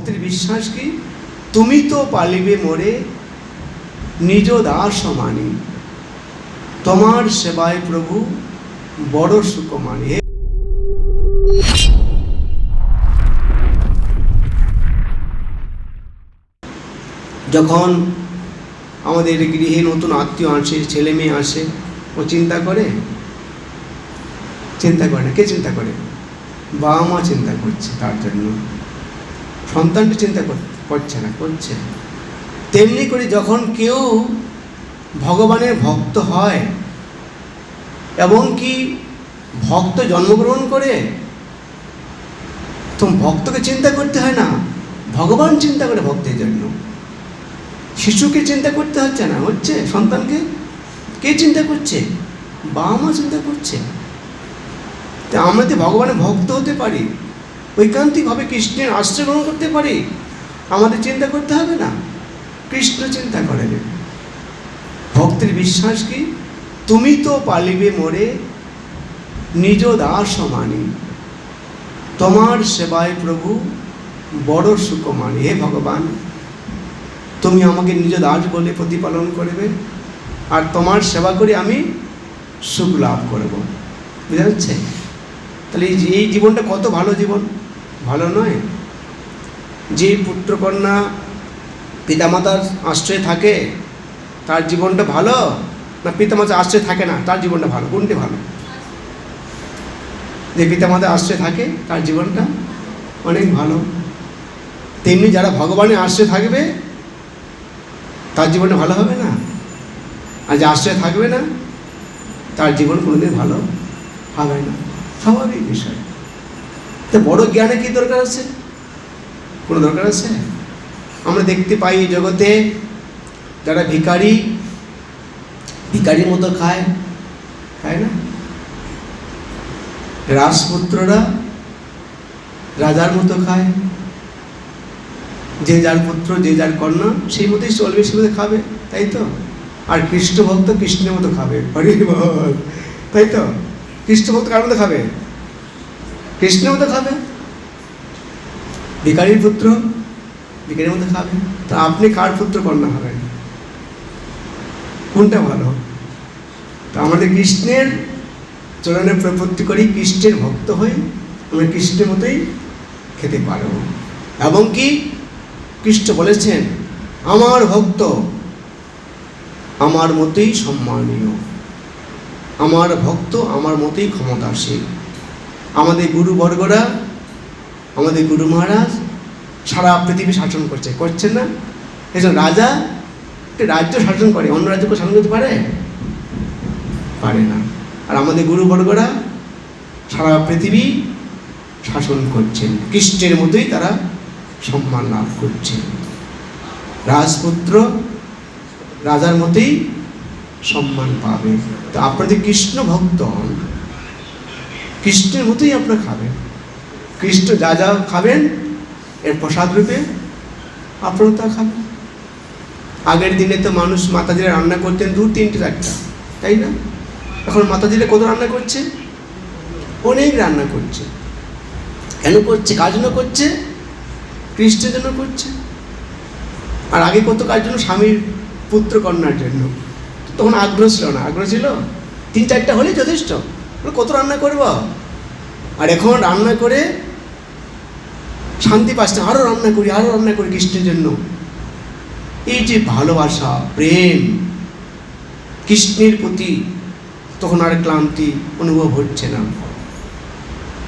ভক্তের বিশ্বাস কি? তুমি তো পালিবে মোরে নিজ দাস মানি, তোমার সেবায় প্রভু বড় সুখ মানি। যখন আমাদের গৃহে নতুন আত্মীয় আসে, ছেলে মেয়ে আসে, ও চিন্তা করে? চিন্তা করে না। কে চিন্তা করে? বাবা মা চিন্তা করছে তার জন্য। সন্তানটি চিন্তা করছে না, করছে। তেমনি করে যখন কেউ ভগবানের ভক্ত হয় এবং কি ভক্ত জন্মগ্রহণ করে, তো ভক্তকে চিন্তা করতে হয় না, ভগবান চিন্তা করে ভক্তের জন্য। শিশুকে চিন্তা করতে হচ্ছে না, হচ্ছে সন্তানকে কে চিন্তা করছে? বাবা মা চিন্তা করছে। তা আমরা তো ভগবানের ভক্ত হতে পারি, ঐকান্তিকভাবে কৃষ্ণের আশ্রয় গ্রহণ করতে পারি, আমাদের চিন্তা করতে হবে না, কৃষ্ণ চিন্তা করেন। ভক্তের বিশ্বাস কি? তুমি তো পালিবে মোরে নিজ দাস মানি, তোমার সেবায় প্রভু বড় সুখ মানি। হে ভগবান, তুমি আমাকে নিজ দাস বলে প্রতিপালন করবে, আর তোমার সেবা করে আমি সুখ লাভ করব। বুঝা যাচ্ছে? তাহলে এই জীবনটা কত ভালো জীবন, ভালো নয়? যে পুত্রকন্যা পিতামাতার আশ্রয়ে থাকে তার জীবনটা ভালো, না পিতামাতার আশ্রয়ে থাকে না তার জীবনটা ভালো? কোনটি ভালো? যে পিতামাতার আশ্রয়ে থাকে তার জীবনটা অনেক ভালো। তেমনি যারা ভগবানের আশ্রয়ে থাকবে তার জীবনটা ভালো হবে না? আর যে আশ্রয়ে থাকবে না তার জীবন কোনোদিন ভালো হবে না। স্বাভাবিক বিষয়। তো বড় জ্ঞানে কি দরকার আছে? কোনো দরকার আছে? আমরা দেখতে পাই জগতে যারা ভিখারির মতো খায় না? রাজপুত্ররা রাজার মতো খায়, যে যার পুত্র যে যার কন্যা সেই মতোই চলবে, সেই মতো খাবে, তাই তো? আর কৃষ্ণ ভক্ত কৃষ্ণের মতো খাবে, তাই তো? কৃষ্ণ ভক্ত কার মতো খাবে? কৃষ্ণের মতো খাবে। ভিখারির পুত্র ভিখারির মতো খাবে। তা আপনি কার পুত্র কন্যা হবেন? কোনটা ভালো? তা আমাদের কৃষ্ণের চরণে প্রপত্তি করি, কৃষ্ণের ভক্ত হই, আমরা কৃষ্ণের মতোই খেতে পারব। এবং কি কৃষ্ণ বলেছেন, আমার ভক্ত আমার মতোই সম্মানীয়, আমার ভক্ত আমার মতোই ক্ষমতাশীল। আমাদের গুরুবর্গরা, আমাদের গুরু মহারাজ সারা পৃথিবী শাসন করছেন না? একজন রাজা একটা রাজ্য শাসন করে, অন্য রাজ্যকে শাসন করতে পারে না। আর আমাদের গুরুবর্গরা সারা পৃথিবী শাসন করছেন, কৃষ্ণের মতোই তারা সম্মান লাভ করছে। রাজপুত্র রাজার মতোই সম্মান পাবে। তো আপনাদের কৃষ্ণ ভক্ত হন, কৃষ্ণের মতোই আপনারা খাবেন। কৃষ্ণ যা যা খাবেন এর প্রসাদ রূপে আপনারা তা খাবেন। আগের দিনে তো মানুষ মাতাজিরা রান্না করতেন 2-3টে 4টা, তাই না? এখন মাতাজিরা কত রান্না করছে? অনেক রান্না করছে। কেন করছে? কার জন্য করছে? কৃষ্ণের জন্য করছে। আর আগে কত কার জন্য? স্বামীর পুত্র কন্যার জন্য। তখন আগ্রহ ছিল না, আগ্রহ ছিল 3-4টা হলেই যথেষ্ট, কত রান্না করব? আর এখন রান্না করে শান্তি পাচ্ছে, আরও রান্না করি কৃষ্ণের জন্য। এই যে ভালোবাসা, প্রেম কৃষ্ণের প্রতি, তখন আর ক্লান্তি অনুভব হচ্ছে না।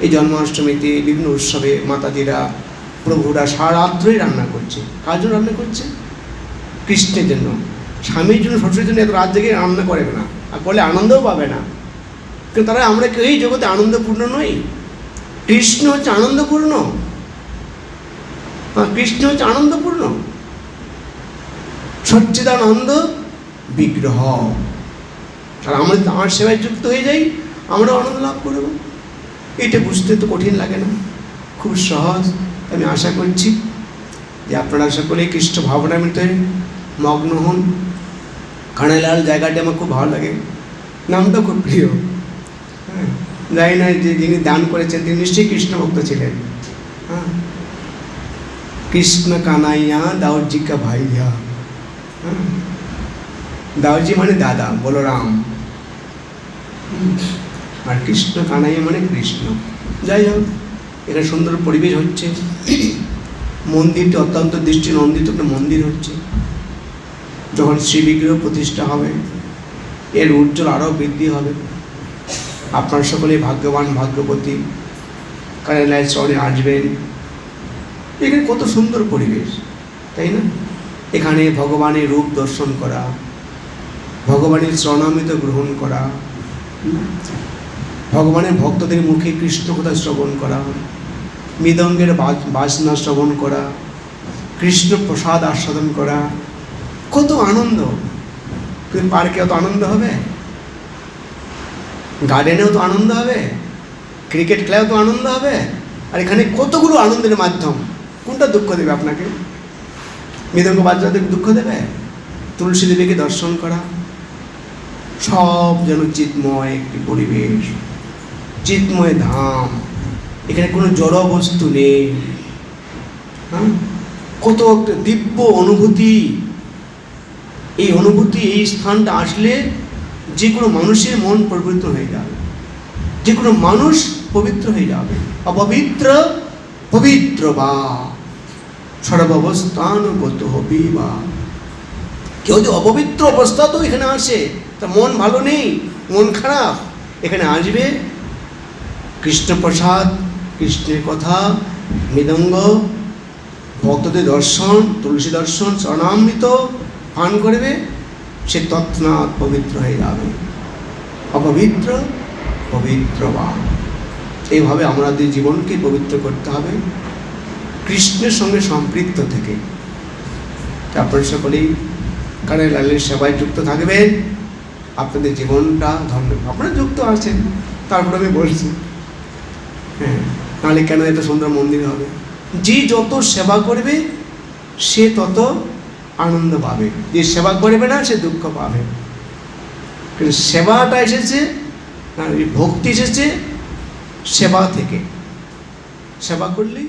এই জন্মাষ্টমীতে বিভিন্ন উৎসবে মাতাজিরা প্রভুরা সারাত্রই রান্না করছে। কার জন্য রান্না করছে? কৃষ্ণের জন্য। স্বামীর জন্য শ্বশুরের জন্য এত রাত জেগে রান্না করে না, আর করলে আনন্দও পাবে না। কিন্তু তারা আমরা কেউ এই জগতে আনন্দপূর্ণ নই। কৃষ্ণ হচ্ছে আনন্দপূর্ণ, কৃষ্ণ হচ্ছে আনন্দপূর্ণ, সচ্চিদানন্দ বিগ্রহ। আর আমরা আমার সেবায় যুক্ত হয়ে যাই, আমরা আনন্দ লাভ করব। এটা বুঝতে তো কঠিন লাগে না, খুব সহজ। আমি আশা করছি যে আপনারা সকলে কৃষ্ণ ভাবনার ভিতরে মগ্ন হন। কানাইলাল জায়গাটি আমার খুব ভালো লাগে, নামটা খুব প্রিয়। হ্যাঁ, জানি না যে যিনি দান করেছেন তিনি নিশ্চয়ই কৃষ্ণ ভক্ত ছিলেন। হ্যাঁ, কৃষ্ণ কানাইয়া দাউজি কা ভাইয়া। দাউজি মানে দাদা, বলরাম, আর কৃষ্ণ কানাইয়া মানে কৃষ্ণ। যাই হোক, এখানে সুন্দর পরিবেশ হচ্ছে। মন্দিরটি অত্যন্ত দৃষ্টি নন্দিত একটা মন্দির হচ্ছে। যখন শ্রীবিগ্রহ প্রতিষ্ঠা হবে, এর উজ্জ্বল আরও বৃদ্ধি হবে। আপনারা সকলেই ভাগ্যবান, ভাগ্যবতী, কানাইলাল চরণে আসবেন। এখানে কত সুন্দর পরিবেশ, তাই না? এখানে ভগবানের রূপ দর্শন করা, ভগবানের চরণামৃত গ্রহণ করা, ভগবানের ভক্তদের মুখে কৃষ্ণ কথা শ্রবণ করা, মৃদঙ্গের বাজনা শ্রবণ করা, কৃষ্ণ প্রসাদ আস্বাদন করা, কত আনন্দ। কিন্তু পার্কেও তো আনন্দ হবে, গার্ডেনেও তো আনন্দ হবে, ক্রিকেট খেলায়ও তো আনন্দ হবে। আর এখানে কতগুলো আনন্দের মাধ্যম, কোনটা দুঃখ দেবে আপনাকে? মৃদঙ্গ বাজনাতে দুঃখ দেবে? তুলসী দেবীকে দর্শন করা, সব যেন চিৎময় একটি পরিবেশ, চিৎময় ধাম। এখানে কোনো জড় বস্তু নেই। হ্যাঁ, কত একটা দিব্য অনুভূতি। এই অনুভূতি, এই স্থানটা আসলে যে কোনো মানুষের মন পবিত্র হয়ে যাবে, যে কোনো মানুষ পবিত্র হয়ে যাবে। অপবিত্র পবিত্র বা সর্বাবস্থানগত হবি বা। কেউ যদি অপবিত্র অবস্থা তো এখানে আসে, তা মন ভালো নেই, মন খারাপ, এখানে আসবে কৃষ্ণ প্রসাদ, কৃষ্ণের কথা, মৃদঙ্গ, ভক্তদের দর্শন, তুলসী দর্শন, চরণামৃত পান করবে, সে তৎক্ষণাৎ পবিত্র হয়ে যাবে। অপবিত্র পবিত্র বা। এইভাবে আমাদের জীবনকে পবিত্র করতে হবে কৃষ্ণের সঙ্গে সম্পৃক্ত থেকে। তারপরে সকলেই কানাইলালের সেবায় যুক্ত থাকবেন, আপনাদের জীবনটা ধন্য। আপনারা যুক্ত আছেন, তারপর আমি বলছি, হ্যাঁ, নাহলে কেন এত সুন্দর মন্দির হবে? যে যত সেবা করবে সে তত আনন্দ পাবে, যে সেবা করবে না সে দুঃখ পাবে। কিন্তু সেবাটা এসেছে, ভক্তি এসেছে সেবা থেকে। সেবা করলেই